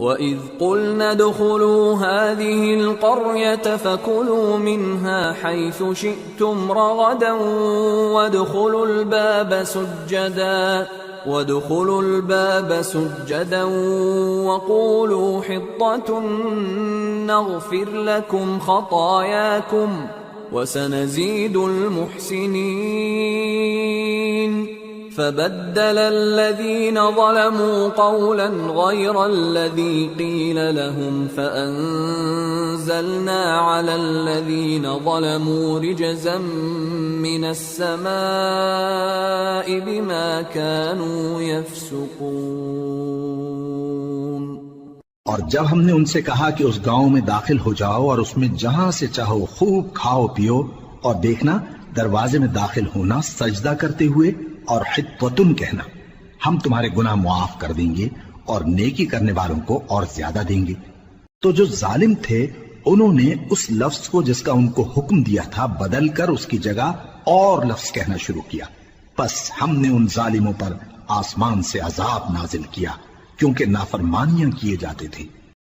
وَإِذْ قُلْنَا ادْخُلُوا هَٰذِهِ الْقَرْيَةَ فَكُلُوا مِنْهَا حَيْثُ شِئْتُمْ رَغَدًا وَادْخُلُوا الْبَابَ سُجَّدًا وَقُولُوا حِطَّةٌ نَّغْفِرْ لَكُمْ خَطَايَاكُمْ وَسَنَزِيدُ الْمُحْسِنِينَ فَبَدَّلَ الَّذِينَ ظَلَمُوا قَوْلًا غَيْرَ الَّذِي قِيلَ لَهُمْ فَأَنزَلْنَا عَلَى الَّذِينَ ظَلَمُوا رِجْزًا مِّنَ السَّمَاءِ بِمَا كَانُوا يَفْسُقُونَ۔ اور جب ہم نے ان سے کہا کہ اس گاؤں میں داخل ہو جاؤ اور اس میں جہاں سے چاہو خوب کھاؤ پیو، اور دیکھنا دروازے میں داخل ہونا سجدہ کرتے ہوئے اور حطۃ کہنا، ہم تمہارے گناہ معاف کر دیں گے اور نیکی کرنے والوں کو اور زیادہ دیں گے۔ تو جو ظالم تھے انہوں نے اس لفظ کو جس کا ان کو حکم دیا تھا بدل کر اس کی جگہ اور لفظ کہنا شروع کیا، پس ہم نے ان ظالموں پر آسمان سے عذاب نازل کیا کیونکہ نافرمانیاں کیے جاتے تھے۔